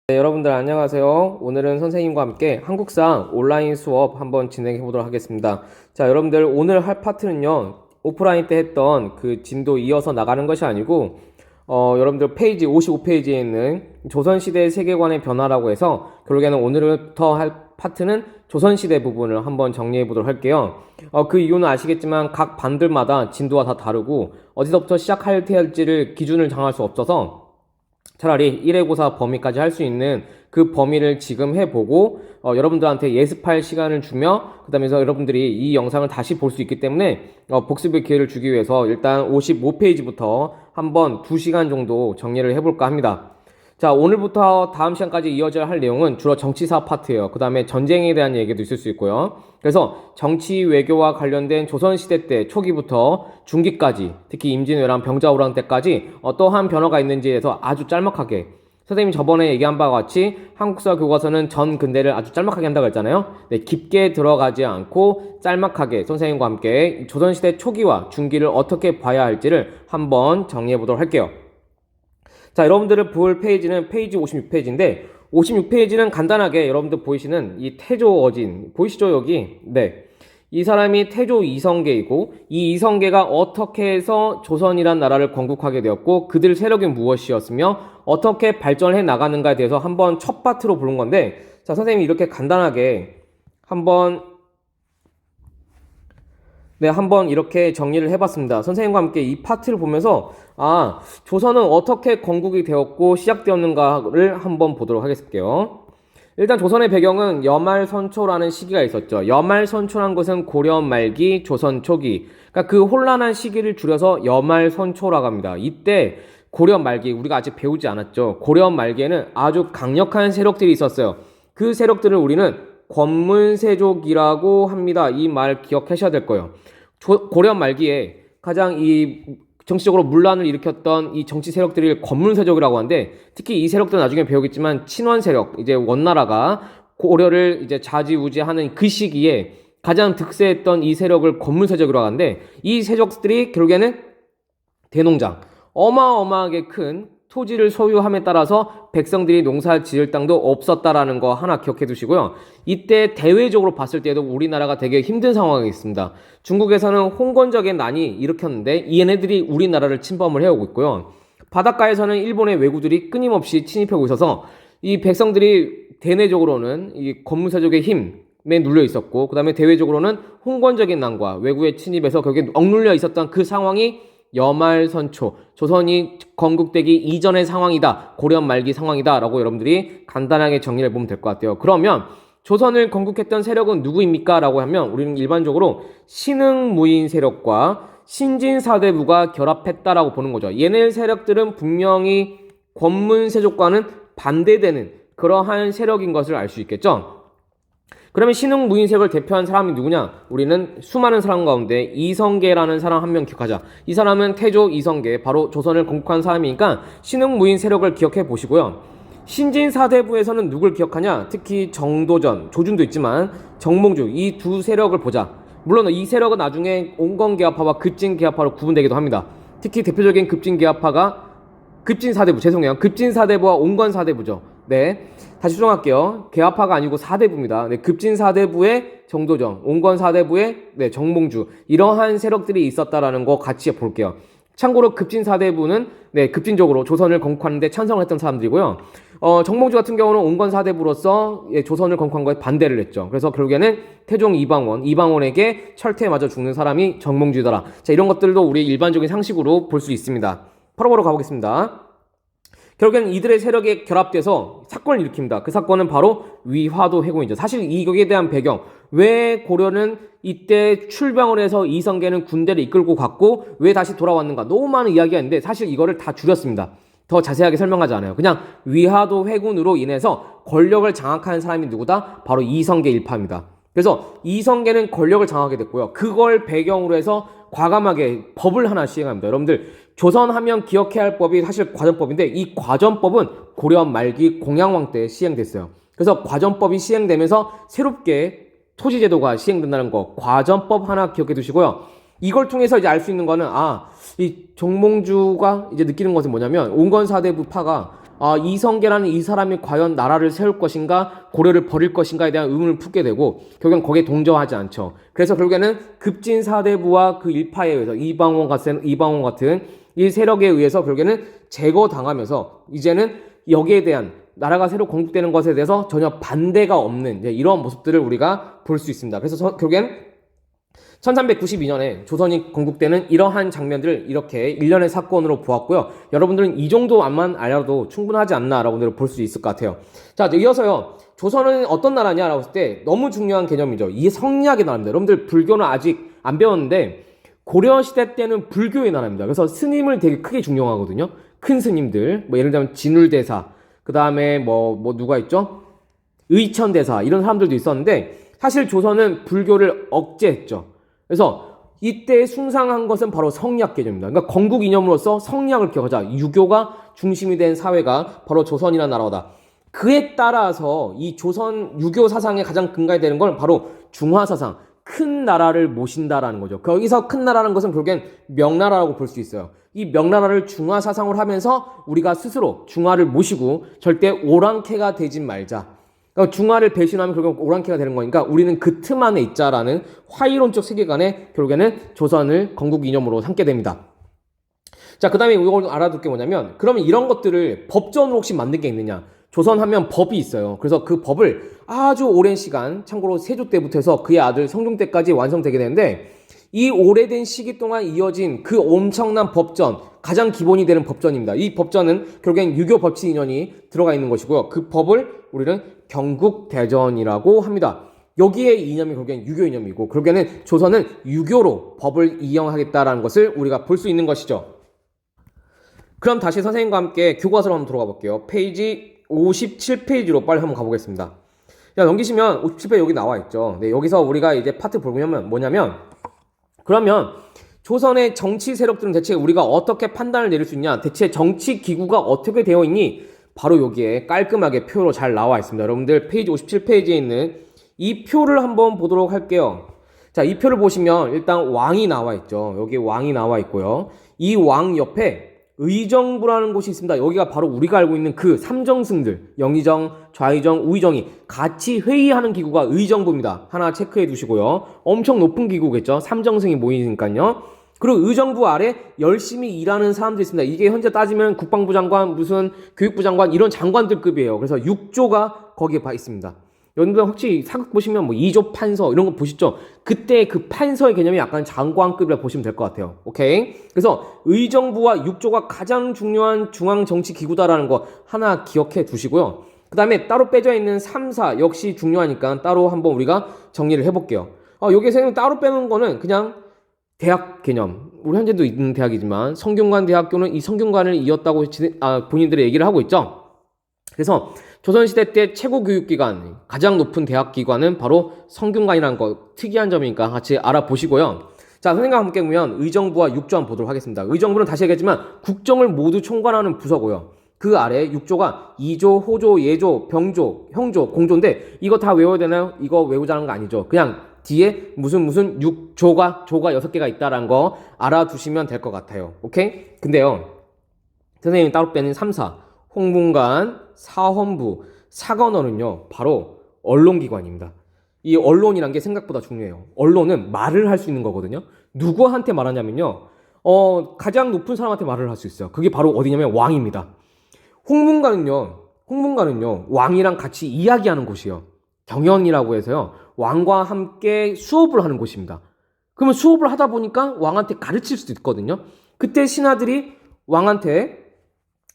네, 여러분들 안녕하세요. 오늘은 선생님과 함께 한국사 온라인 수업 한번 진행해 보도록 하겠습니다. 자, 여러분들 오늘 할 파트는요, 오프라인 때 했던 그 진도 이어서 나가는 것이 아니고, 여러분들 페이지 55페이지에 있는 조선시대 세계관의 변화라고 해서 결국에는 오늘부터 할 파트는 조선시대 부분을 한번 정리해 보도록 할게요. 그 이유는 아시겠지만 각 반들마다 진도가 다 다르고 어디서부터 시작해야 할지를 기준을 정할 수 없어서 차라리 1회고사 범위까지 할 수 있는 그 범위를 지금 해보고 여러분들한테 예습할 시간을 주며 그 다음에 여러분들이 이 영상을 다시 볼 수 있기 때문에 복습의 기회를 주기 위해서 일단 55페이지부터 한번 2시간 정도 정리를 해볼까 합니다. 자, 오늘부터 다음 시간까지 이어져야 할 내용은 주로 정치사 파트예요. 그 다음에 전쟁에 대한 얘기도 있을 수 있고요. 그래서 정치 외교와 관련된 조선시대 때 초기부터 중기까지, 특히 임진왜란 병자호란 때까지 어떠한 변화가 있는지에 대해서 아주 짤막하게, 선생님이 저번에 얘기한 바와 같이 한국사 교과서는 전 근대를 아주 짤막하게 한다고 했잖아요. 네, 깊게 들어가지 않고 짤막하게 선생님과 함께 조선시대 초기와 중기를 어떻게 봐야 할지를 한번 정리해 보도록 할게요. 자, 여러분들을 볼 페이지는 페이지 56페이지인데 56페이지는 간단하게 여러분들 보이시는 이 태조 어진 보이시죠? 여기. 네. 이 사람이 태조 이성계이고 이 이성계가 어떻게 해서 조선이란 나라를 건국하게 되었고 그들 세력이 무엇이었으며 어떻게 발전해 나가는가에 대해서 한번 첫 파트로 보는 건데, 자, 선생님이 이렇게 간단하게 한번 이렇게 정리를 해봤습니다. 선생님과 함께 이 파트를 보면서 조선은 어떻게 건국이 되었고 시작되었는가를 한번 보도록 하겠습니다. 일단 조선의 배경은 여말선초라는 시기가 있었죠. 여말선초란 것은 고려 말기, 조선 초기. 그러니까 그 혼란한 시기를 줄여서 여말선초라고 합니다. 이때 고려 말기, 우리가 아직 배우지 않았죠. 고려 말기에는 아주 강력한 세력들이 있었어요. 그 세력들을 우리는 권문세족이라고 합니다. 이 말 기억하셔야 될 거예요. 고려 말기에 가장 이 정치적으로 문란을 일으켰던 이 정치 세력들이 권문세족이라고 하는데, 특히 이 세력들은 나중에 배우겠지만 친원 세력, 이제 원나라가 고려를 이제 좌지우지하는 그 시기에 가장 득세했던 이 세력을 권문세족이라고 하는데, 이 세력들이 결국에는 대농장, 어마어마하게 큰 토지를 소유함에 따라서 백성들이 농사 지을 땅도 없었다라는 거 하나 기억해 두시고요. 이때 대외적으로 봤을 때도 우리나라가 되게 힘든 상황이 있습니다. 중국에서는 홍건적의 난이 일으켰는데 얘네들이 우리나라를 침범을 해오고 있고요. 바닷가에서는 일본의 왜구들이 끊임없이 침입하고 있어서 이 백성들이 대내적으로는 이 권무세족의 힘에 눌려 있었고, 그 다음에 대외적으로는 홍건적인 난과 왜구의 침입에서 거기에 억눌려 있었던 그 상황이 여말선초, 조선이 건국되기 이전의 상황이다, 고려 말기 상황이다 라고 여러분들이 간단하게 정리를 해보면 될 것 같아요. 그러면 조선을 건국했던 세력은 누구입니까? 라고 하면 우리는 일반적으로 신흥무인 세력과 신진사대부가 결합했다라고 보는 거죠. 얘네 세력들은 분명히 권문세족과는 반대되는 그러한 세력인 것을 알 수 있겠죠. 그러면 신흥무인색을 대표한 사람이 누구냐? 우리는 수많은 사람 가운데 이성계라는 사람 한 명 기억하자. 이 사람은 태조 이성계, 바로 조선을 건국한 사람이니까 신흥무인 세력을 기억해 보시고요. 신진사대부에서는 누굴 기억하냐? 특히 정도전, 조준도 있지만 정몽주, 이 두 세력을 보자. 물론 이 세력은 나중에 온건계합파와 급진계합파로 구분되기도 합니다. 특히 대표적인 급진사대부와 온건사대부죠. 네, 다시 수정할게요. 계합파가 아니고 사대부입니다. 네, 급진사대부의 정도전, 온건사대부의 정몽주, 이러한 세력들이 있었다라는 거 같이 볼게요. 참고로 급진사대부는 급진적으로 조선을 건국하는데 찬성을 했던 사람들이고요. 정몽주 같은 경우는 온건사대부로서 조선을 건국한 거에 반대를 했죠. 그래서 결국에는 태종 이방원에게 철퇴에 맞아 죽는 사람이 정몽주더라. 자, 이런 것들도 우리 일반적인 상식으로 볼 수 있습니다. 바로 가보겠습니다. 결국에는 이들의 세력이 결합돼서 사건을 일으킵니다. 그 사건은 바로 위화도 회고이죠. 사실 이거에 대한 배경, 왜 고려는 이때 출병을 해서 이성계는 군대를 이끌고 갔고 왜 다시 돌아왔는가, 너무 많은 이야기가 있는데 사실 이거를 다 줄였습니다. 더 자세하게 설명하지 않아요. 그냥 위화도 회군으로 인해서 권력을 장악하는 사람이 누구다? 바로 이성계 일파입니다. 그래서 이성계는 권력을 장악하게 됐고요. 그걸 배경으로 해서 과감하게 법을 하나 시행합니다. 여러분들 조선하면 기억해야 할 법이 사실 과전법인데 이 과전법은 고려 말기 공양왕 때 시행됐어요. 그래서 과전법이 시행되면서 새롭게 토지제도가 시행된다는 거, 과전법 하나 기억해 두시고요. 이걸 통해서 이제 알 수 있는 거는 이 정몽주가 이제 느끼는 것은 뭐냐면 온건사대부파가 이성계라는 이 사람이 과연 나라를 세울 것인가 고려를 버릴 것인가에 대한 의문을 품게 되고 결국엔 거기에 동조하지 않죠. 그래서 결국에는 급진사대부와 그 일파에 의해서 이방원 같은 이 세력에 의해서 결국에는 제거당하면서 이제는 여기에 대한 나라가 새로 건국되는 것에 대해서 전혀 반대가 없는 이런 모습들을 우리가 볼 수 있습니다. 그래서 결국엔 1392년에 조선이 건국되는 이러한 장면들을 이렇게 일련의 사건으로 보았고요. 여러분들은 이 정도만 알아도 충분하지 않나 여러분들은 볼 수 있을 것 같아요. 자, 이어서요. 조선은 어떤 나라냐라고 했을 때 너무 중요한 개념이죠. 이게 성리학의 나라입니다. 여러분들 불교는 아직 안 배웠는데 고려시대 때는 불교의 나라입니다. 그래서 스님을 되게 크게 중용하거든요. 큰 스님들, 뭐 예를 들면 진울대사, 그 다음에 누가 있죠? 의천대사, 이런 사람들도 있었는데 사실 조선은 불교를 억제했죠. 그래서 이때 숭상한 것은 바로 성리학 개념입니다. 그러니까 건국 이념으로서 성리학을 기억하자. 유교가 중심이 된 사회가 바로 조선이라는 나라다. 그에 따라서 이 조선 유교 사상의 가장 근간이 되는 건 바로 중화사상, 큰 나라를 모신다라는 거죠. 거기서 큰 나라는 것은 결국엔 명나라라고 볼 수 있어요. 이 명나라를 중화사상으로 하면서 우리가 스스로 중화를 모시고 절대 오랑캐가 되진 말자. 그러니까 중화를 배신하면 결국 오랑캐가 되는 거니까 우리는 그 틈 안에 있자라는 화이론적 세계관에 결국에는 조선을 건국 이념으로 삼게 됩니다. 자, 그 다음에 이걸 알아둘 게 뭐냐면 그러면 이런 것들을 법전으로 혹시 만든 게 있느냐. 조선 하면 법이 있어요. 그래서 그 법을 아주 오랜 시간, 참고로 세조 때부터 해서 그의 아들 성종 때까지 완성되게 되는데 이 오래된 시기 동안 이어진 그 엄청난 법전, 가장 기본이 되는 법전입니다. 이 법전은 결국엔 유교 법치 인연이 들어가 있는 것이고요. 그 법을 우리는 경국대전이라고 합니다. 여기에 이념이 결국엔 유교 이념이고 결국에는 조선은 유교로 법을 이용하겠다라는 것을 우리가 볼 수 있는 것이죠. 그럼 다시 선생님과 함께 교과서로 한번 들어가 볼게요. 페이지 57페이지로 빨리 한번 가보겠습니다. 자, 넘기시면 57페이지 여기 나와 있죠. 네, 여기서 우리가 이제 파트 보면 뭐냐면 그러면 조선의 정치 세력들은 대체 우리가 어떻게 판단을 내릴 수 있냐? 대체 정치 기구가 어떻게 되어 있니? 바로 여기에 깔끔하게 표로 잘 나와 있습니다. 여러분들 페이지 57페이지에 있는 이 표를 한번 보도록 할게요. 자, 이 표를 보시면 일단 왕이 나와 있죠. 여기 왕이 나와 있고요. 이 왕 옆에 의정부라는 곳이 있습니다. 여기가 바로 우리가 알고 있는 그 삼정승들, 영의정, 좌의정, 우의정이 같이 회의하는 기구가 의정부입니다. 하나 체크해 두시고요. 엄청 높은 기구겠죠. 삼정승이 모이니까요. 그리고 의정부 아래 열심히 일하는 사람들이 있습니다. 이게 현재 따지면 국방부 장관, 무슨 교육부 장관 이런 장관들급이에요. 그래서 6조가 거기에 있습니다. 여러분들 혹시 사극 보시면 뭐 2조 판서 이런 거 보시죠? 그때 그 판서의 개념이 약간 장관급이라 보시면 될 것 같아요. 오케이? 그래서 의정부와 6조가 가장 중요한 중앙 정치 기구다라는 거 하나 기억해 두시고요. 그 다음에 따로 빼져 있는 3, 4 역시 중요하니까 따로 한번 우리가 정리를 해볼게요. 여기서 따로 빼는 거는 그냥 대학 개념. 우리 현재도 있는 대학이지만 성균관 대학교는 이 성균관을 이었다고 본인들의 얘기를 하고 있죠. 그래서 조선시대 때 최고 교육기관, 가장 높은 대학기관은 바로 성균관이라는 거 특이한 점이니까 같이 알아보시고요. 자, 선생님과 함께 보면 의정부와 6조 한번 보도록 하겠습니다. 의정부는 다시 얘기했지만 국정을 모두 총괄하는 부서고요. 그 아래 6조가 2조, 호조, 예조, 병조, 형조, 공조인데 이거 다 외워야 되나요? 이거 외우자는 거 아니죠. 그냥 뒤에 무슨 6조가 6개가 있다라는 거 알아두시면 될 것 같아요. 오케이? 근데요. 선생님이 따로 빼는 3, 4 홍문관, 사헌부, 사관원은요 바로 언론기관입니다. 이 언론이란 게 생각보다 중요해요. 언론은 말을 할 수 있는 거거든요. 누구한테 말하냐면요 가장 높은 사람한테 말을 할 수 있어요. 그게 바로 어디냐면 왕입니다. 홍문관은요 왕이랑 같이 이야기하는 곳이에요. 경연이라고 해서요 왕과 함께 수업을 하는 곳입니다. 그러면 수업을 하다 보니까 왕한테 가르칠 수도 있거든요. 그때 신하들이 왕한테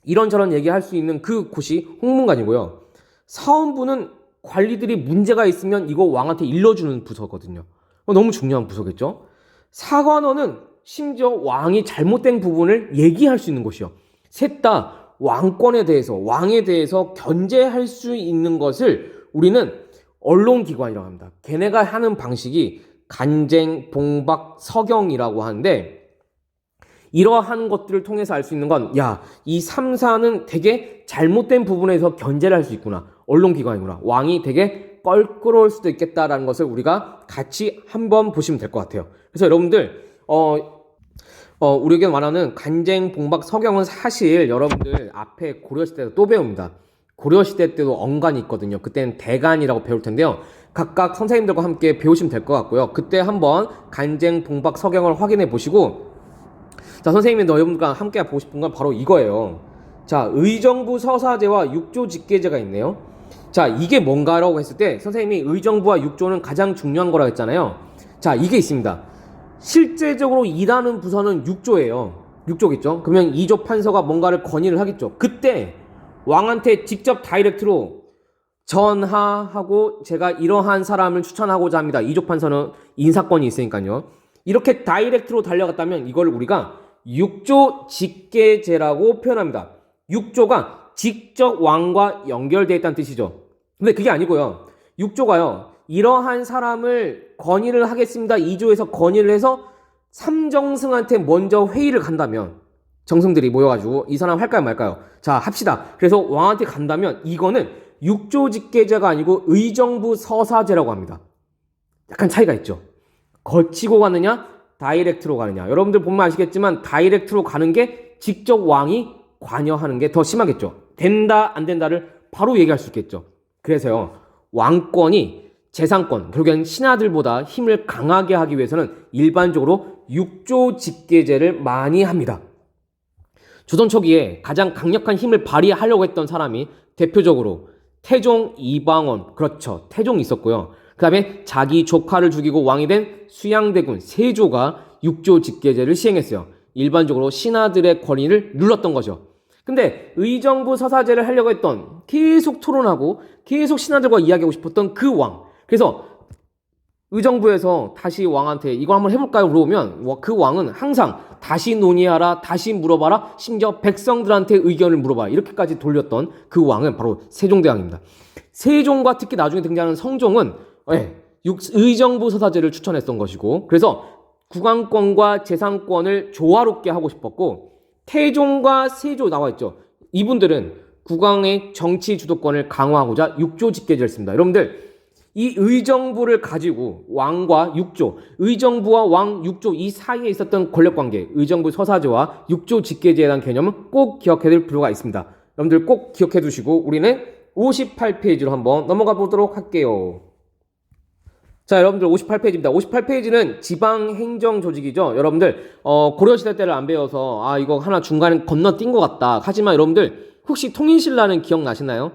이런저런 얘기할 수 있는 그 곳이 홍문관이고요. 사헌부는 관리들이 문제가 있으면 이거 왕한테 일러주는 부서거든요. 너무 중요한 부서겠죠. 사관원은 심지어 왕이 잘못된 부분을 얘기할 수 있는 곳이요. 셋 다 왕권에 대해서 왕에 대해서 견제할 수 있는 것을 우리는 언론기관이라고 합니다. 걔네가 하는 방식이 간쟁, 봉박, 서경이라고 하는데 이러한 것들을 통해서 알 수 있는 건 이 3, 4는 되게 잘못된 부분에서 견제를 할 수 있구나. 언론기관이구나. 왕이 되게 껄끄러울 수도 있겠다라는 것을 우리가 같이 한번 보시면 될 것 같아요. 그래서 여러분들 우리에게 말하는 간쟁, 봉박, 서경은 사실 여러분들 앞에 고려시대 때 또 배웁니다. 고려시대 때도 언간이 있거든요. 그때는 대간이라고 배울 텐데요. 각각 선생님들과 함께 배우시면 될 것 같고요. 그때 한번 간쟁, 봉박, 서경을 확인해 보시고, 자, 선생님이 여러분들과 함께 보고 싶은 건 바로 이거예요. 자, 의정부 서사제와 육조 직계제가 있네요. 자, 이게 뭔가라고 했을 때 선생님이 의정부와 육조는 가장 중요한 거라고 했잖아요. 자, 이게 있습니다. 실제적으로 일하는 부서는 육조예요. 육조겠죠. 그러면 이조 판서가 뭔가를 건의를 하겠죠. 그때 왕한테 직접 다이렉트로 전하하고 제가 이러한 사람을 추천하고자 합니다. 이조 판서는 인사권이 있으니까요. 이렇게 다이렉트로 달려갔다면 이걸 우리가 육조 직계제라고 표현합니다. 육조가 직접 왕과 연결되어 있다는 뜻이죠. 근데 그게 아니고요. 육조가요. 이러한 사람을 건의를 하겠습니다. 2조에서 건의를 해서 삼정승한테 먼저 회의를 간다면 정승들이 모여가지고 이 사람 할까요 말까요? 자, 합시다. 그래서 왕한테 간다면 이거는 육조직계제가 아니고 의정부 서사제라고 합니다. 약간 차이가 있죠. 거치고 가느냐 다이렉트로 가느냐. 여러분들 보면 아시겠지만 다이렉트로 가는 게 직접 왕이 관여하는 게 더 심하겠죠. 된다 안 된다를 바로 얘기할 수 있겠죠. 그래서요. 왕권이 재상권, 결국엔 신하들보다 힘을 강하게 하기 위해서는 일반적으로 육조 직계제를 많이 합니다. 조선 초기에 가장 강력한 힘을 발휘하려고 했던 사람이 대표적으로 태종 이방원, 그렇죠. 태종이 있었고요. 그 다음에 자기 조카를 죽이고 왕이 된 수양대군 세조가 육조 직계제를 시행했어요. 일반적으로 신하들의 권위를 눌렀던 거죠. 근데 의정부 서사제를 하려고 했던, 계속 토론하고 계속 신하들과 이야기하고 싶었던 그 왕. 그래서 의정부에서 다시 왕한테 이거 한번 해볼까요? 물어보면 그 왕은 항상 다시 논의하라, 다시 물어봐라, 심지어 백성들한테 의견을 물어봐, 이렇게까지 돌렸던 그 왕은 바로 세종대왕입니다. 세종과 특히 나중에 등장하는 성종은 의정부 서사제를 추천했던 것이고, 그래서 국왕권과 재상권을 조화롭게 하고 싶었고, 태종과 세조 나와있죠. 이분들은 국왕의 정치 주도권을 강화하고자 육조 직계제를 했습니다. 여러분들 이 의정부를 가지고 왕과 육조, 의정부와 왕, 육조 이 사이에 있었던 권력관계, 의정부 서사제와 육조 직계제에 대한 개념은 꼭 기억해야 될 필요가 있습니다. 여러분들 꼭 기억해 두시고 우리는 58페이지로 한번 넘어가 보도록 할게요. 자, 여러분들 58페이지입니다. 58페이지는 지방행정조직이죠. 여러분들 고려시대 때를 안 배워서 이거 하나 중간에 건너뛴 것 같다. 하지만 여러분들 혹시 통인신라는 기억나시나요?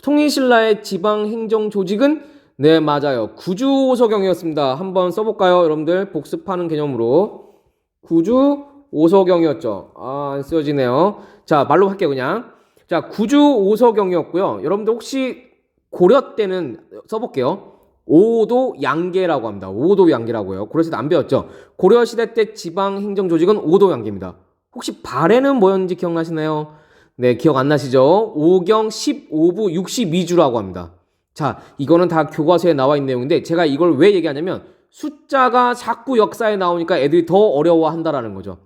통인신라의 지방행정조직은 네, 맞아요. 구주오서경이었습니다. 한번 써볼까요? 여러분들 복습하는 개념으로. 구주오서경이었죠. 안 쓰여지네요. 자, 말로 할게요, 그냥. 자, 구주오서경이었고요. 여러분들 혹시 고려 때는 써볼게요. 오도 양계라고 합니다. 오도 양계라고요. 고려시대 안 배웠죠? 고려시대 때 지방행정조직은 오도 양계입니다. 혹시 발해는 뭐였는지 기억나시나요? 네, 기억 안 나시죠? 5경 15부 62주라고 합니다. 자, 이거는 다 교과서에 나와 있는 내용인데 제가 이걸 왜 얘기하냐면 숫자가 자꾸 역사에 나오니까 애들이 더 어려워한다라는 거죠.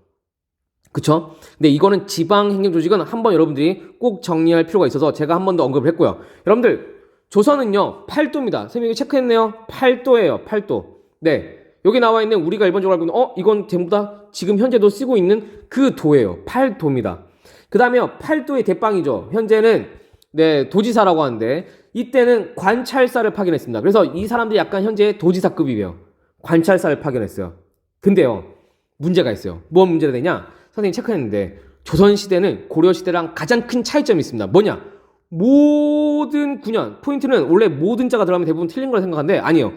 그쵸? 근데 이거는 지방행정조직은 한번 여러분들이 꼭 정리할 필요가 있어서 제가 한 번 더 언급을 했고요. 여러분들 조선은요 8도입니다. 선생님이 체크했네요. 8도예요. 8도. 네, 여기 나와 있는 우리가 일반적으로 알고 있는 이건 전부 다 지금 현재도 쓰고 있는 그 도예요. 8도입니다. 그 다음에요 8도의 대빵이죠. 현재는 네, 도지사라고 하는데 이때는 관찰사를 파견했습니다. 그래서 이 사람들이 약간 현재 도지사급이에요. 관찰사를 파견했어요. 근데요, 문제가 있어요. 뭔 문제가 되냐? 선생님이 체크했는데 조선시대는 고려시대랑 가장 큰 차이점이 있습니다. 뭐냐? 모든 군현, 포인트는 원래 모든 자가 들어가면 대부분 틀린 걸 생각하는데 아니에요.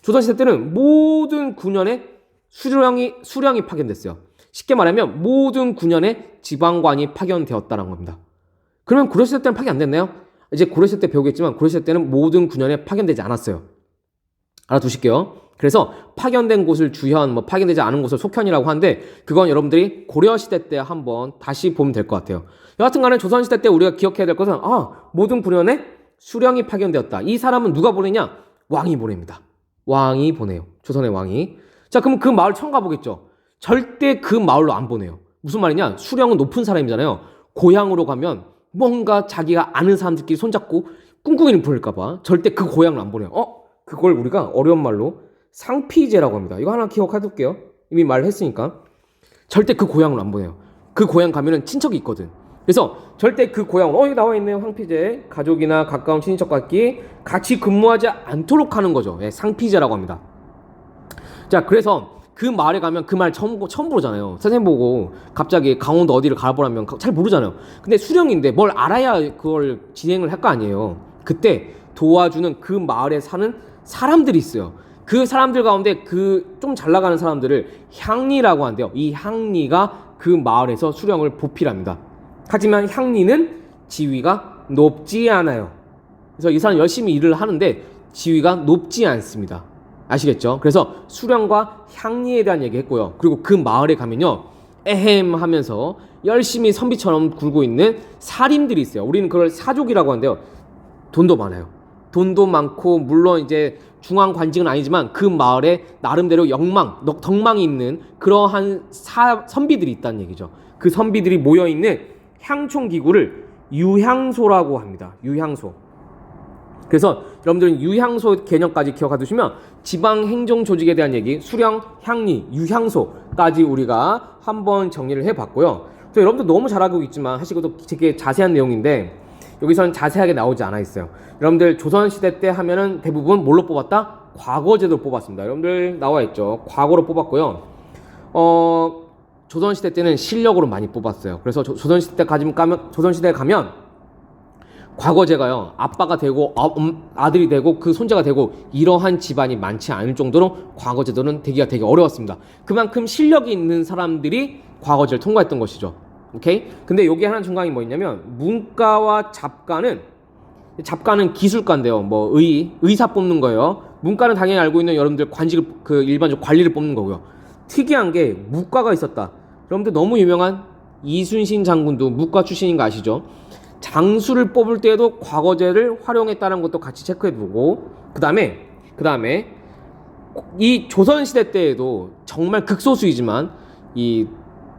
조선시대 때는 모든 군현에 수령이 파견됐어요. 쉽게 말하면 모든 군현에 지방관이 파견되었다는 겁니다. 그러면 고려시대 때는 파견 안 됐나요? 이제 고려시대 때 배우겠지만 고려시대 때는 모든 군현에 파견되지 않았어요. 알아두실게요. 그래서 파견된 곳을 주현, 파견되지 않은 곳을 속현이라고 하는데 그건 여러분들이 고려시대 때 한번 다시 보면 될 것 같아요. 여하튼 간에 조선시대 때 우리가 기억해야 될 것은 모든 군현에 수령이 파견되었다. 이 사람은 누가 보내냐? 왕이 보냅니다. 왕이 보내요. 조선의 왕이. 자, 그럼 그 마을 처음 가보겠죠? 절대 그 마을로 안 보내요. 무슨 말이냐? 수령은 높은 사람이잖아요. 고향으로 가면 뭔가 자기가 아는 사람들끼리 손잡고 꿍꿍이를 부를까봐 절대 그 고향을 안 보내요. 그걸 우리가 어려운 말로 상피제라고 합니다. 이거 하나 기억해둘게요. 이미 말했으니까. 절대 그 고향으로 안 보내요. 그 고향 가면은 친척이 있거든. 그래서 절대 그 고향으로 여기 나와 있네요. 황피제 가족이나 가까운 친인척과 같이 근무하지 않도록 하는 거죠. 예, 상피제라고 합니다. 자, 그래서 그 마을에 가면 그 말 처음 보잖아요. 선생님 보고 갑자기 강원도 어디를 가보라면 잘 모르잖아요. 근데 수령인데 뭘 알아야 그걸 진행을 할 거 아니에요. 그때 도와주는 그 마을에 사는 사람들이 있어요. 그 사람들 가운데 그 좀 잘 나가는 사람들을 향리라고 한대요. 이 향리가 그 마을에서 수령을 보필합니다. 하지만 향리는 지위가 높지 않아요. 그래서 이 사람 열심히 일을 하는데 지위가 높지 않습니다. 아시겠죠? 그래서 수령과 향리에 대한 얘기 했고요. 그리고 그 마을에 가면요, 에헴 하면서 열심히 선비처럼 굴고 있는 살인들이 있어요. 우리는 그걸 사족이라고 하는데요. 돈도 많아요. 돈도 많고, 물론 이제 중앙 관직은 아니지만 그 마을에 나름대로 덕망이 있는 그러한 선비들이 있다는 얘기죠. 그 선비들이 모여있는 향촌기구를 유향소라고 합니다. 유향소. 그래서 여러분들은 유향소 개념까지 기억해 두시면 지방행정조직에 대한 얘기, 수령, 향리, 유향소까지 우리가 한번 정리를 해봤고요. 또 여러분들 너무 잘 알고 있지만 하시고도 되게 자세한 내용인데 여기서는 자세하게 나오지 않아 있어요. 여러분들 조선시대 때 하면은 대부분 뭘로 뽑았다? 과거제도로 뽑았습니다. 여러분들 나와 있죠. 과거로 뽑았고요. 조선시대 때는 실력으로 많이 뽑았어요. 그래서 조선시대에 가면 과거제가요, 아빠가 되고 아들이 되고 그 손자가 되고 이러한 집안이 많지 않을 정도로 과거제도는 되기가 되게 어려웠습니다. 그만큼 실력이 있는 사람들이 과거제를 통과했던 것이죠. 오케이? 근데 여기 하나 중간이 뭐 있냐면 문과와 잡과는 기술과인데요. 뭐 의사 뽑는 거예요. 문과는 당연히 알고 있는 여러분들 관직을 일반적으로 관리를 뽑는 거고요. 특이한 게 무과가 있었다. 여러분들 너무 유명한 이순신 장군도 무과 출신인 거 아시죠? 장수를 뽑을 때에도 과거제를 활용했다는 것도 같이 체크해두고 그 다음에 이 조선시대 때에도 정말 극소수이지만 이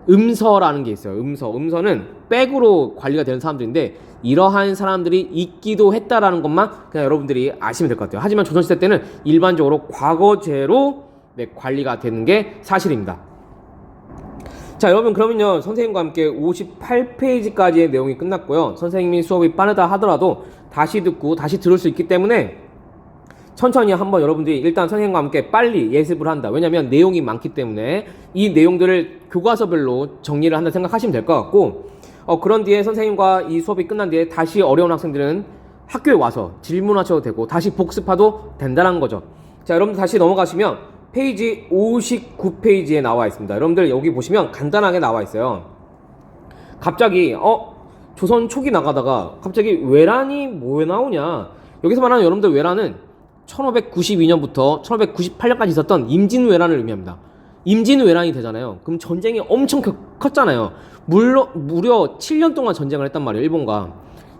음서라는 게 있어요. 음서는 백으로 관리가 되는 사람들인데 이러한 사람들이 있기도 했다라는 것만 그냥 여러분들이 아시면 될 것 같아요. 하지만 조선시대 때는 일반적으로 과거제로 관리가 되는 게 사실입니다. 자, 여러분, 그러면요, 선생님과 함께 58페이지까지의 내용이 끝났고요. 선생님이 수업이 빠르다 하더라도 다시 듣고 다시 들을 수 있기 때문에 천천히 한번 여러분들이 일단 선생님과 함께 빨리 예습을 한다. 왜냐면 내용이 많기 때문에 이 내용들을 교과서별로 정리를 한다 생각하시면 될 것 같고, 그런 뒤에 선생님과 이 수업이 끝난 뒤에 다시 어려운 학생들은 학교에 와서 질문하셔도 되고 다시 복습해도 된다는 거죠. 자, 여러분들 다시 넘어가시면 페이지 59페이지에 나와 있습니다. 여러분들 여기 보시면 간단하게 나와 있어요. 갑자기 조선 초기 나가다가 갑자기 외란이 뭐 나오냐. 여기서 말하는 여러분들 외란은 1592년부터 1598년까지 있었던 임진왜란을 의미합니다. 임진왜란이 되잖아요. 그럼 전쟁이 엄청 컸잖아요. 무려 7년 동안 전쟁을 했단 말이에요. 일본과.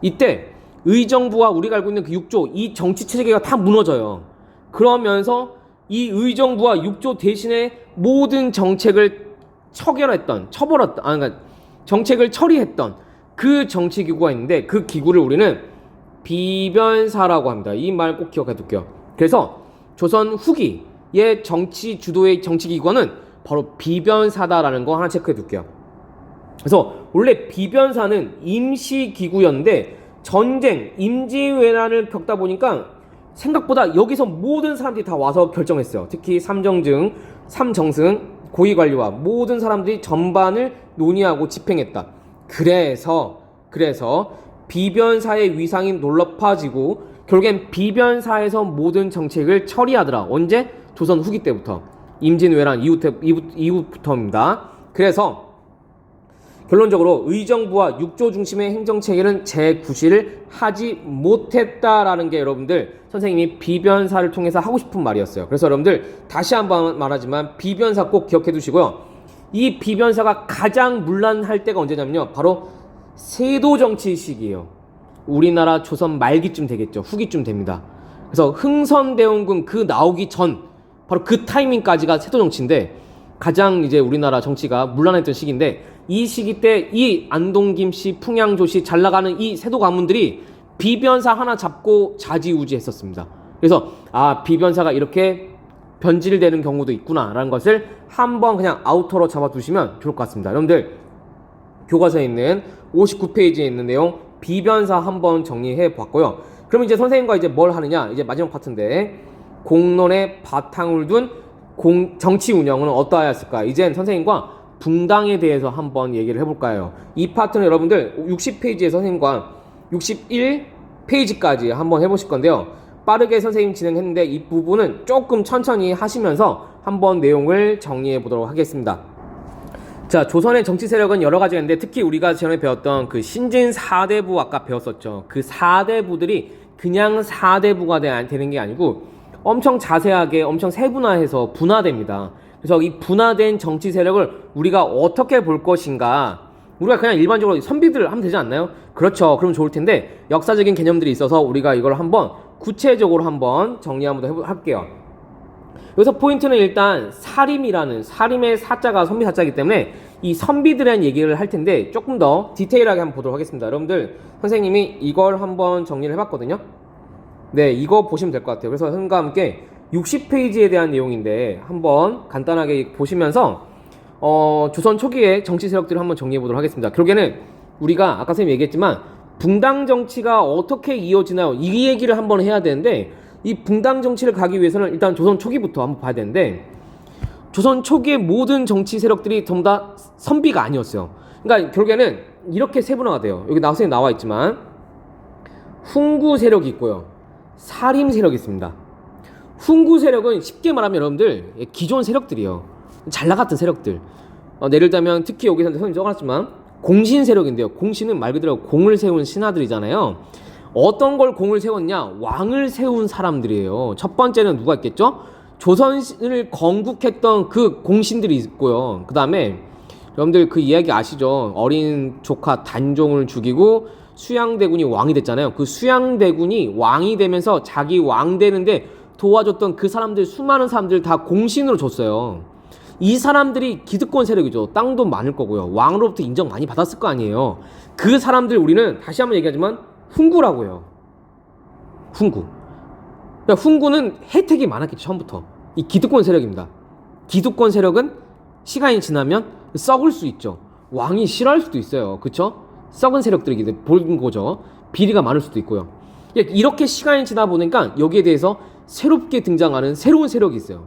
이때 의정부와 우리가 알고 있는 그 육조, 이 정치체계가 다 무너져요. 그러면서 이 의정부와 육조 대신에 모든 정책을 정책을 처리했던 그 정치기구가 있는데 그 기구를 우리는 비변사라고 합니다. 이 말 꼭 기억해 둘게요. 그래서 조선 후기의 정치 주도의 정치기구는 바로 비변사다라는 거 하나 체크해 둘게요. 그래서 원래 비변사는 임시기구였는데 전쟁, 임진왜란을 겪다 보니까 생각보다 여기서 모든 사람들이 다 와서 결정했어요. 특히 삼정승, 고위관리와 모든 사람들이 전반을 논의하고 집행했다. 그래서 비변사의 위상이 높아지고 결국엔 비변사에서 모든 정책을 처리하더라. 언제? 조선 후기 때부터. 임진왜란 이후부터입니다. 그래서 결론적으로 의정부와 육조 중심의 행정체계는 재구시를 하지 못했다라는 게 여러분들 선생님이 비변사를 통해서 하고 싶은 말이었어요. 그래서 여러분들 다시 한번 말하지만 비변사 꼭 기억해 두시고요. 이 비변사가 가장 문란할 때가 언제냐면요, 바로 세도정치 시기예요. 우리나라 조선 말기쯤 되겠죠. 후기쯤 됩니다. 그래서 흥선대원군 그 나오기 전 바로 그 타이밍까지가 세도정치인데 가장 이제 우리나라 정치가 문란했던 시기인데 이 시기 때 이 안동김씨, 풍양조씨 잘 나가는 이 세도 가문들이 비변사 하나 잡고 자지우지했었습니다. 그래서 비변사가 이렇게 변질되는 경우도 있구나라는 것을 한번 그냥 아우터로 잡아두시면 좋을 것 같습니다. 여러분들 교과서에 있는 59페이지에 있는 내용 비변사 한번 정리해 봤고요. 그럼 이제 선생님과 이제 뭘 하느냐, 이제 마지막 파트인데 공론의 바탕을 둔 정치 운영은 어떠하였을까? 이젠 선생님과 붕당에 대해서 한번 얘기를 해볼까요? 이 파트는 여러분들 60페이지에 선생님과 61페이지까지 한번 해보실 건데요. 빠르게 선생님 진행했는데 이 부분은 조금 천천히 하시면서 한번 내용을 정리해 보도록 하겠습니다. 자, 조선의 정치 세력은 여러 가지가 있는데 특히 우리가 전에 배웠던 그 신진 4대부 아까 배웠었죠. 그 4대부들이 그냥 4대부가 되는 게 아니고 엄청 자세하게 엄청 세분화해서 분화됩니다. 그래서 이 분화된 정치 세력을 우리가 어떻게 볼 것인가, 우리가 그냥 일반적으로 선비들 하면 되지 않나요? 그렇죠. 그럼 좋을 텐데 역사적인 개념들이 있어서 우리가 이걸 한번 구체적으로 한번 정리 한번 할게요. 여기서 포인트는 일단 사림의 사자가 선비 사자이기 때문에 이 선비들에 대한 얘기를 할 텐데 조금 더 디테일하게 한번 보도록 하겠습니다. 여러분들 선생님이 이걸 한번 정리를 해봤거든요. 네, 이거 보시면 될 것 같아요. 그래서 선생님과 함께 60페이지에 대한 내용인데 한번 간단하게 보시면서 조선 초기의 정치 세력들을 한번 정리해 보도록 하겠습니다. 결국에는 우리가 아까 선생님이 얘기했지만 붕당 정치가 어떻게 이어지나요? 이 얘기를 한번 해야 되는데 이 붕당 정치를 가기 위해서는 일단 조선 초기부터 한번 봐야 되는데 조선 초기의 모든 정치 세력들이 전부 다 선비가 아니었어요. 그러니까 결국에는 이렇게 세분화가 돼요. 여기 선생님 나와 있지만 훈구 세력이 있고요. 사림 세력이 있습니다. 훈구 세력은 쉽게 말하면 여러분들 기존 세력들이에요. 잘 나갔던 세력들. 예를 들면 특히 여기서 선생님 적어놨지만 공신 세력인데요. 공신은 말 그대로 공을 세운 신하들이잖아요. 어떤 걸 공을 세웠냐? 왕을 세운 사람들이에요. 첫 번째는 누가 있겠죠? 조선을 건국했던 그 공신들이 있고요. 그 다음에 여러분들 그 이야기 아시죠? 어린 조카 단종을 죽이고 수양대군이 왕이 됐잖아요. 그 수양대군이 왕이 되면서 자기 왕 되는데 도와줬던 그 사람들, 수많은 사람들 다 공신으로 줬어요. 이 사람들이 기득권 세력이죠. 땅도 많을 거고요. 왕으로부터 인정 많이 받았을 거 아니에요. 그 사람들 우리는 다시 한번 얘기하지만 훈구라고 해요. 훈구. 그러니까 훈구는 혜택이 많았겠죠. 처음부터. 이 기득권 세력입니다. 기득권 세력은 시간이 지나면 썩을 수 있죠. 왕이 싫어할 수도 있어요. 그쵸? 썩은 세력들이 보는 거죠. 비리가 많을 수도 있고요. 이렇게 시간이 지나 보니까 여기에 대해서 새롭게 등장하는 새로운 세력이 있어요.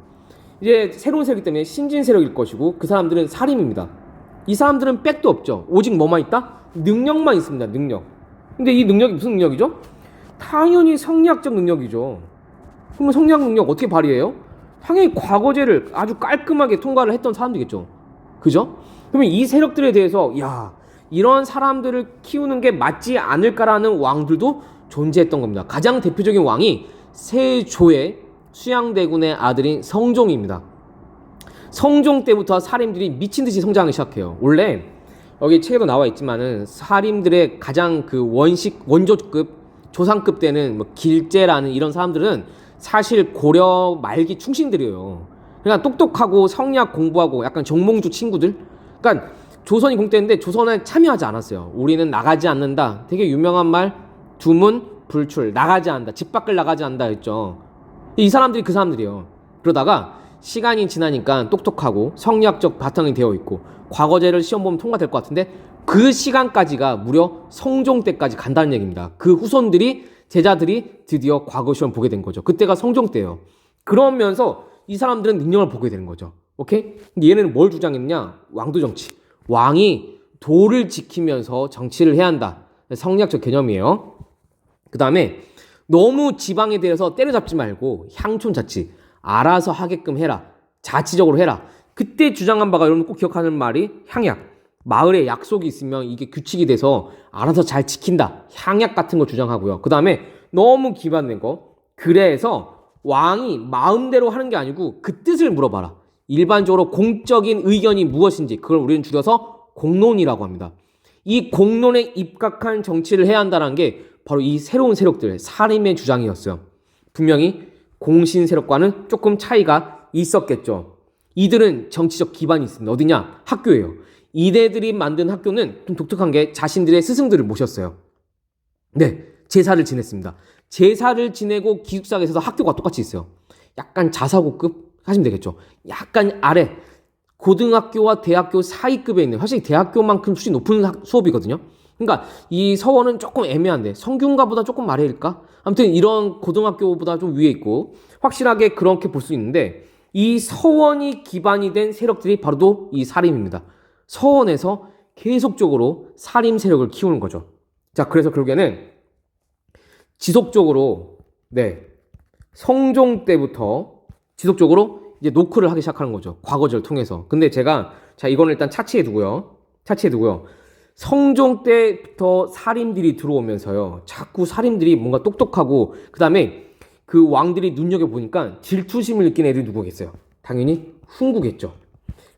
이제 새로운 세력이기 때문에 신진 세력일 것이고 그 사람들은 사림입니다. 이 사람들은 백도 없죠. 오직 뭐만 있다? 능력만 있습니다. 능력. 근데 이 능력이 무슨 능력이죠? 당연히 성리학적 능력이죠. 그러면 성리학 능력 어떻게 발휘해요? 당연히 과거제를 아주 깔끔하게 통과를 했던 사람들이겠죠. 그죠? 그러면 이 세력들에 대해서 이런 사람들을 키우는 게 맞지 않을까라는 왕들도 존재했던 겁니다. 가장 대표적인 왕이 세조의 수양대군의 아들인 성종입니다. 성종 때부터 사림들이 미친듯이 성장하기 시작해요. 원래 여기 책에도 나와 있지만은 사림들의 가장 그 원조급 조상급 되는 뭐 길제라는 이런 사람들은 사실 고려 말기 충신들이에요. 그러니까 똑똑하고 성리학 공부하고 약간 정몽주 친구들. 그러니까 조선이 공태인데 조선에 참여하지 않았어요. 우리는 나가지 않는다. 되게 유명한 말 두문 불출. 나가지 않는다. 집 밖을 나가지 않는다 했죠. 이 사람들이 그 사람들이에요. 그러다가 시간이 지나니까 똑똑하고 성리학적 바탕이 되어 있고 과거제를 시험 보면 통과될 것 같은데 그 시간까지가 무려 성종 때까지 간다는 얘기입니다. 그 후손들이 제자들이 드디어 과거 시험 보게 된 거죠. 그때가 성종 때예요. 그러면서 이 사람들은 능력을 보게 되는 거죠. 오케이? 근데 얘네는 뭘 주장했느냐? 왕도 정치. 왕이 도를 지키면서 정치를 해야 한다. 성리학적 개념이에요. 그 다음에 너무 지방에 대해서 때려잡지 말고 향촌 자치 알아서 하게끔 해라. 자치적으로 해라. 그때 주장한 바가 여러분 꼭 기억하는 말이 향약. 마을에 약속이 있으면 이게 규칙이 돼서 알아서 잘 지킨다. 향약 같은 거 주장하고요. 그 다음에 너무 기반된 거. 그래서 왕이 마음대로 하는 게 아니고 그 뜻을 물어봐라. 일반적으로 공적인 의견이 무엇인지 그걸 우리는 줄여서 공론이라고 합니다. 이 공론에 입각한 정치를 해야 한다는 게 바로 이 새로운 세력들, 사림의 주장이었어요. 분명히 공신 세력과는 조금 차이가 있었겠죠. 이들은 정치적 기반이 있습니다. 어디냐? 학교예요. 이들이 만든 학교는 좀 독특한 게 자신들의 스승들을 모셨어요. 네, 제사를 지냈습니다. 제사를 지내고 기숙사에서 학교가 똑같이 있어요. 약간 자사고급? 하시면 되겠죠. 약간 아래 고등학교와 대학교 사이급에 있는, 사실 대학교만큼 수준이 높은 수업이거든요. 그러니까 이 서원은 조금 애매한데 성균관보다 조금 아래일까? 아무튼 이런 고등학교보다 좀 위에 있고 확실하게 그렇게 볼 수 있는데, 이 서원이 기반이 된 세력들이 바로 이 사림입니다. 서원에서 계속적으로 사림 세력을 키우는 거죠. 자, 그래서 결국에는 지속적으로 성종 때부터 지속적으로 이제 노크를 하기 시작하는 거죠. 과거제를 통해서. 근데 제가 이거는 일단 차치해 두고요. 성종 때부터 사림들이 들어오면서요, 자꾸 사림들이 뭔가 똑똑하고 그 다음에 그 왕들이 눈여겨보니까 질투심을 느끼는 애들이 누구겠어요? 당연히 훈구겠죠.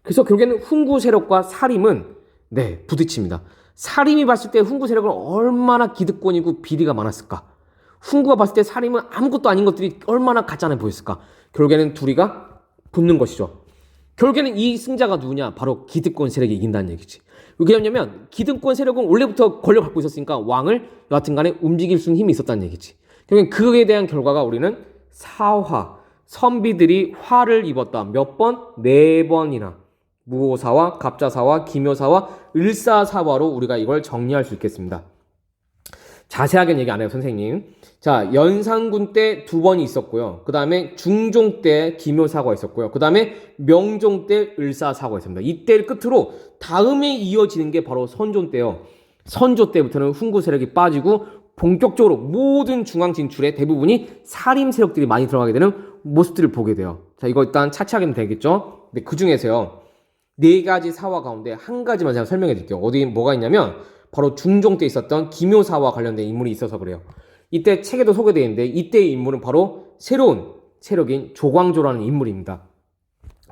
그래서 결국에는 훈구 세력과 사림은 부딪힙니다. 사림이 봤을 때 훈구 세력은 얼마나 기득권이고 비리가 많았을까? 훈구가 봤을 때 사림은 아무것도 아닌 것들이 얼마나 가짜나 보였을까? 결국에는 둘이가 붙는 것이죠. 결국에는 이 승자가 누구냐? 바로 기득권 세력이 이긴다는 얘기지. 왜 그러냐면 기득권 세력은 원래부터 권력을 갖고 있었으니까 왕을 여하튼 간에 움직일 수 있는 힘이 있었다는 얘기지. 결국엔 그에 대한 결과가 우리는 사화, 선비들이 화를 입었다. 몇 번? 4번이나. 무오사화, 갑자사화, 기묘사화, 을사사화로 우리가 이걸 정리할 수 있겠습니다. 자세하게는 얘기 안 해요, 선생님. 자, 연산군 때 2번이 있었고요. 그 다음에 중종 때 기묘사화가 있었고요. 그 다음에 명종 때 을사사화가 있습니다. 이때를 끝으로 다음에 이어지는 게 바로 선조 때요. 선조 때부터는 훈구 세력이 빠지고 본격적으로 모든 중앙 진출에 대부분이 사림 세력들이 많이 들어가게 되는 모습들을 보게 돼요. 자, 이거 일단 차치하게 되겠죠? 근데 그 중에서요, 4가지 사화 가운데 한 가지만 제가 설명해 드릴게요. 어디 뭐가 있냐면 바로 중종 때 있었던 기묘사와 관련된 인물이 있어서 그래요. 이때 책에도 소개되어 있는데 이때의 인물은 바로 새로운 세력인 조광조라는 인물입니다.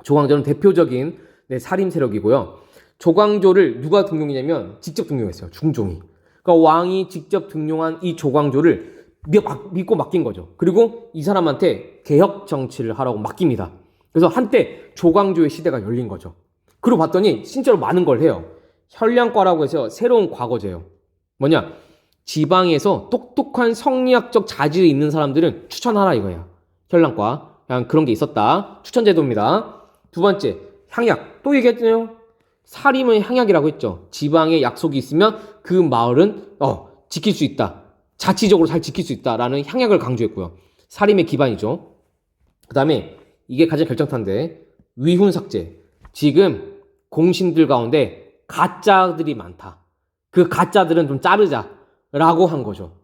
조광조는 대표적인 살림 세력이고요. 조광조를 누가 등용이냐면 직접 등용했어요. 중종이. 그러니까 왕이 직접 등용한 이 조광조를 믿고 맡긴 거죠. 그리고 이 사람한테 개혁 정치를 하라고 맡깁니다. 그래서 한때 조광조의 시대가 열린 거죠. 그리고 봤더니 진짜로 많은 걸 해요. 현량과라고 해서 새로운 과거제예요. 뭐냐? 지방에서 똑똑한 성리학적 자질이 있는 사람들은 추천하라 이거야. 현량과. 그냥 그런 게 있었다. 추천제도입니다. 2번째, 향약. 또 얘기했잖아요. 사림은 향약이라고 했죠. 지방에 약속이 있으면 그 마을은 지킬 수 있다. 자치적으로 잘 지킬 수 있다라는 향약을 강조했고요. 사림의 기반이죠. 그 다음에 이게 가장 결정타인데, 위훈삭제. 지금 공신들 가운데 가짜들이 많다. 그 가짜들은 좀 자르자라고 한 거죠.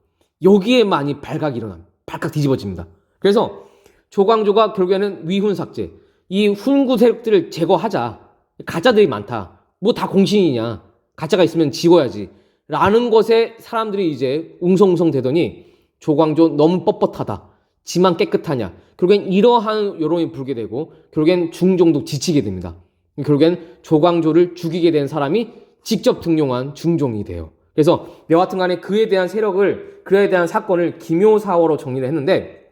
여기에 많이 발각이 일어납니다. 발칵 뒤집어집니다. 그래서 조광조가 결국에는 위훈삭제, 이 훈구 세력들을 제거하자. 가짜들이 많다. 뭐 다 공신이냐. 가짜가 있으면 지워야지. 라는 것에 사람들이 이제 웅성웅성 되더니 조광조 너무 뻣뻣하다. 지만 깨끗하냐. 결국엔 이러한 여론이 불게 되고 결국엔 중종도 지치게 됩니다. 결국엔 조광조를 죽이게 된 사람이 직접 등용한 중종이 돼요. 그래서 여하튼 간에 그에 대한 사건을 기묘사화로 정리를 했는데,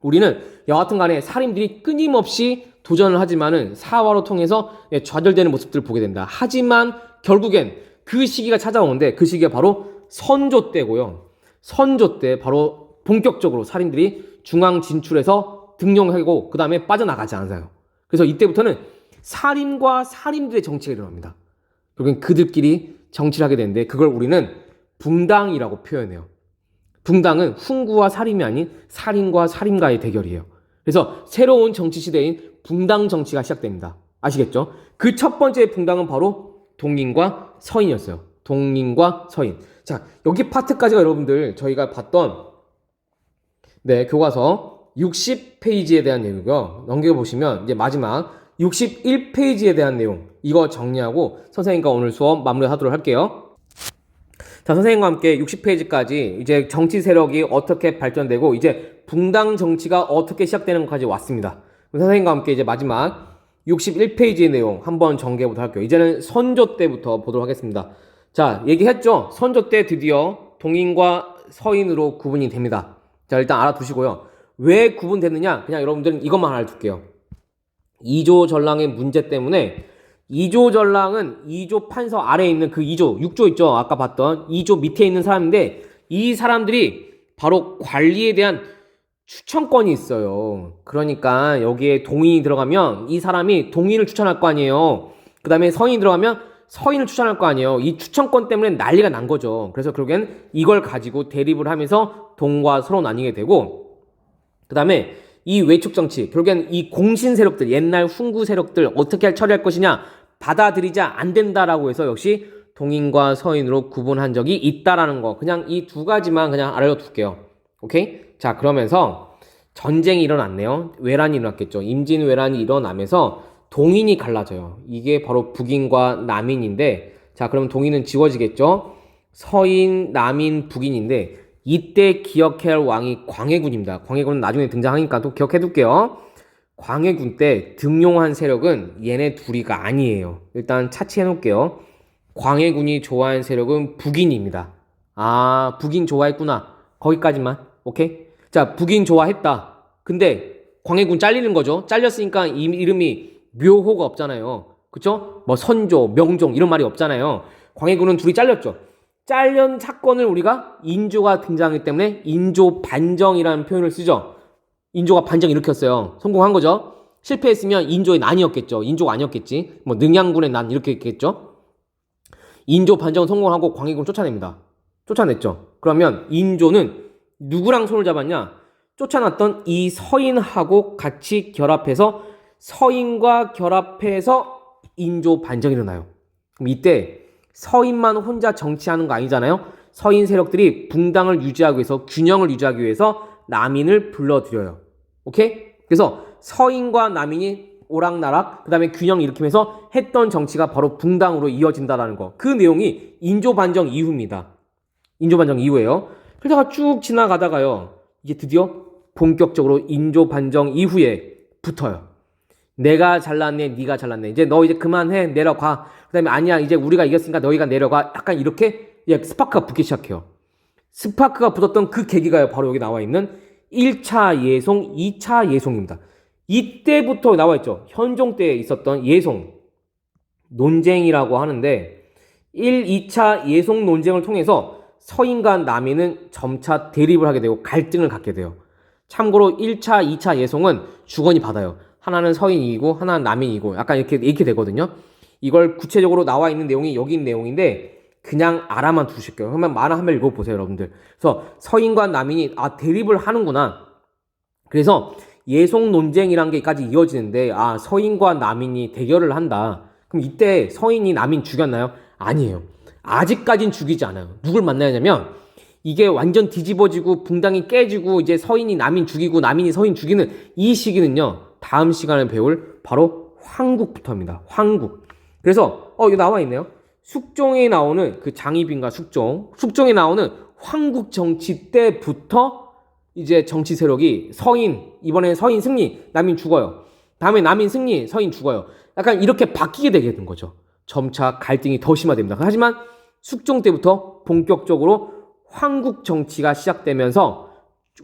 우리는 여하튼 간에 사림들이 끊임없이 도전을 하지만은 사화로 통해서 좌절되는 모습들을 보게 된다. 하지만 결국엔 그 시기가 찾아오는데 그 시기가 바로 선조 때고요. 선조 때 바로 본격적으로 사림들이 중앙 진출해서 등용하고 그 다음에 빠져나가지 않아요. 그래서 이때부터는 사림과 사림들의 정치가 일어납니다. 결국엔 그들끼리 정치를 하게 되는데 그걸 우리는 붕당이라고 표현해요. 붕당은 훈구와 사림이 아닌 사림과 사림과의 대결이에요. 그래서 새로운 정치 시대인 붕당 정치가 시작됩니다. 아시겠죠? 그 첫 번째 붕당은 바로 동인과 서인이었어요. 동인과 서인. 자, 여기 파트까지가 여러분들 저희가 봤던 교과서 60페이지에 대한 내용이고요. 넘겨보시면 이제 마지막 61페이지에 대한 내용, 이거 정리하고 선생님과 오늘 수업 마무리하도록 할게요. 자, 선생님과 함께 60페이지까지 이제 정치 세력이 어떻게 발전되고 이제 붕당 정치가 어떻게 시작되는 것까지 왔습니다. 선생님과 함께 이제 마지막 61페이지의 내용 한번 정리해 보도록 할게요. 이제는 선조 때부터 보도록 하겠습니다. 자, 얘기했죠? 선조 때 드디어 동인과 서인으로 구분이 됩니다. 자, 일단 알아두시고요. 왜 구분됐느냐? 그냥 여러분들은 이것만 알아둘게요. 2조 전랑의 문제 때문에 2조 전랑은 2조 판서 아래에 있는 그 2조, 6조 있죠? 아까 봤던 2조 밑에 있는 사람인데 이 사람들이 바로 관리에 대한 추천권이 있어요. 그러니까 여기에 동인이 들어가면 이 사람이 동인을 추천할 거 아니에요. 그 다음에 서인이 들어가면 서인을 추천할 거 아니에요. 이 추천권 때문에 난리가 난 거죠. 그래서 결국엔 이걸 가지고 대립을 하면서 동과 서로 나뉘게 되고, 그 다음에 이 외척 정치, 결국엔 이 공신 세력들, 옛날 훈구 세력들 어떻게 처리할 것이냐, 받아들이지 안 된다라고 해서 역시 동인과 서인으로 구분한 적이 있다라는 거. 그냥 이 두 가지만 그냥 알려둘게요. 오케이? 자, 그러면서 전쟁이 일어났네요. 외란이 일어났겠죠. 임진왜란이 일어나면서 동인이 갈라져요. 이게 바로 북인과 남인인데, 자, 그럼 동인은 지워지겠죠. 서인, 남인, 북인인데, 이때 기억해야 할 왕이 광해군입니다. 광해군은 나중에 등장하니까 또 기억해둘게요. 광해군 때 등용한 세력은 얘네 둘이가 아니에요. 일단 차치해놓을게요. 광해군이 좋아한 세력은 북인입니다. 아, 북인 좋아했구나. 거기까지만. 오케이? 자, 북인 좋아했다. 근데 광해군 잘리는 거죠. 잘렸으니까 이름이 묘호가 없잖아요. 그쵸? 뭐 선조, 명종 이런 말이 없잖아요. 광해군은 둘이 잘렸죠. 잘린 사건을 우리가 인조가 등장하기 때문에 인조 반정이라는 표현을 쓰죠. 인조가 반정 일으켰어요. 성공한 거죠. 실패했으면 인조의 난이었겠죠. 인조가 아니었겠지. 뭐 능양군의 난 이렇게 했겠죠. 인조 반정은 성공하고 광해군을 쫓아냅니다. 쫓아냈죠. 그러면 인조는 누구랑 손을 잡았냐? 쫓아났던 이 서인하고 같이 결합해서 서인과 결합해서 인조 반정이 일어나요. 그럼 이때 서인만 혼자 정치하는 거 아니잖아요. 서인 세력들이 붕당을 유지하기 위해서 균형을 유지하기 위해서 남인을 불러들여요. 오케이? 그래서 서인과 남인이 오락나락 그 다음에 균형 일으키면서 했던 정치가 바로 붕당으로 이어진다라는 거. 그 내용이 인조 반정 이후입니다. 인조 반정 이후에요. 그러다가 쭉 지나가다가요. 이제 드디어 본격적으로 인조 반정 이후에 붙어요. 내가 잘났네, 네가 잘났네. 이제 너 이제 그만해, 내려가. 그 다음에 아니야, 이제 우리가 이겼으니까 너희가 내려가. 약간 이렇게 스파크가 붙기 시작해요. 스파크가 붙었던 그 계기가 바로 여기 나와 있는 1차 예송, 2차 예송입니다. 이때부터 나와 있죠. 현종 때에 있었던 예송 논쟁이라고 하는데 1, 2차 예송 논쟁을 통해서 서인과 남인은 점차 대립을 하게 되고 갈등을 갖게 돼요. 참고로 1차, 2차 예송은 주건이 받아요. 하나는 서인이고 하나는 남인이고 약간 이렇게 되거든요. 이걸 구체적으로 나와 있는 내용이 여기 있는 내용인데 그냥 알아만 두실게요. 그러면 만화 한번 읽어보세요, 여러분들. 그래서 서인과 남인이 대립을 하는구나. 그래서 예송 논쟁이란 게까지 이어지는데 서인과 남인이 대결을 한다. 그럼 이때 서인이 남인 죽였나요? 아니에요. 아직까진 죽이지 않아요. 누굴 만나야 하냐면 이게 완전 뒤집어지고 붕당이 깨지고 이제 서인이 남인 죽이고 남인이 서인 죽이는 이 시기는요. 다음 시간에 배울 바로 황국부터입니다. 황국. 그래서 여기 나와 있네요. 숙종에 나오는 그 장희빈과 숙종에 나오는 황국 정치 때부터 이제 정치 세력이 서인, 이번에 서인 승리, 남인 죽어요. 다음에 남인 승리, 서인 죽어요. 약간 이렇게 바뀌게 되게 된 거죠. 점차 갈등이 더 심화됩니다. 하지만 숙종 때부터 본격적으로 황국 정치가 시작되면서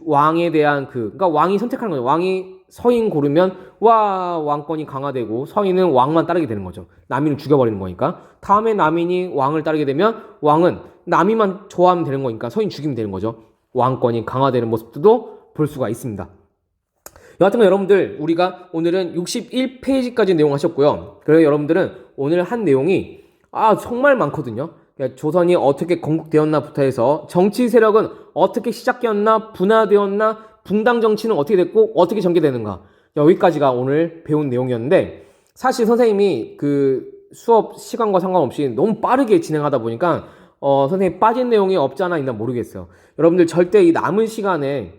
왕에 대한 그러니까 왕이 선택하는 거죠. 왕이 서인 고르면 왕권이 강화되고 서인은 왕만 따르게 되는 거죠. 남인을 죽여버리는 거니까. 다음에 남인이 왕을 따르게 되면 왕은 남인만 좋아하면 되는 거니까 서인 죽이면 되는 거죠. 왕권이 강화되는 모습도 볼 수가 있습니다. 여하튼 여러분들 우리가 오늘은 61페이지까지 내용 하셨고요. 그래서 여러분들은 오늘 한 내용이 정말 많거든요. 조선이 어떻게 건국되었나부터 해서 정치 세력은 어떻게 시작되었나, 분화되었나, 붕당 정치는 어떻게 됐고 어떻게 전개되는가, 여기까지가 오늘 배운 내용이었는데 사실 선생님이 그 수업 시간과 상관없이 너무 빠르게 진행하다 보니까 선생님 빠진 내용이 없지 않아 있나 모르겠어요. 여러분들 절대 이 남은 시간에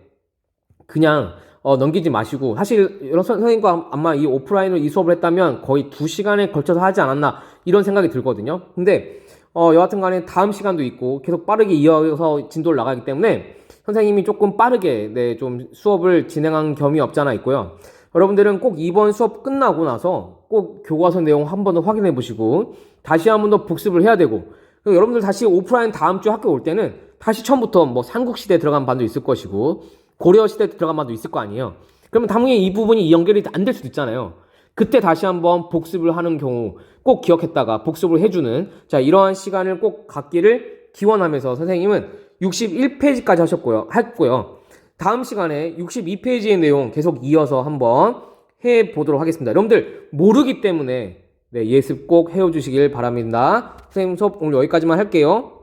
그냥 넘기지 마시고, 사실 선생님과 아마 이 오프라인으로 이 수업을 했다면 거의 2시간에 걸쳐서 하지 않았나 이런 생각이 들거든요. 근데 여하튼 간에 다음 시간도 있고 계속 빠르게 이어서 진도를 나가기 때문에 선생님이 조금 빠르게 좀 수업을 진행한 겸이 없지 않아 있고요. 여러분들은 꼭 이번 수업 끝나고 나서 꼭 교과서 내용 한 번 더 확인해 보시고 다시 한 번 더 복습을 해야 되고, 여러분들 다시 오프라인 다음 주 학교 올 때는 다시 처음부터 뭐 삼국시대 들어간 반도 있을 것이고 고려시대 들어간 반도 있을 거 아니에요. 그러면 당연히 이 부분이 연결이 안 될 수도 있잖아요. 그때 다시 한번 복습을 하는 경우 꼭 기억했다가 복습을 해주는 이러한 시간을 꼭 갖기를 기원하면서 선생님은 61페이지까지 했고요. 다음 시간에 62페이지의 내용 계속 이어서 한번 해보도록 하겠습니다. 여러분들 모르기 때문에 네, 예습 꼭 해주시길 바랍니다. 선생님 수업 오늘 여기까지만 할게요.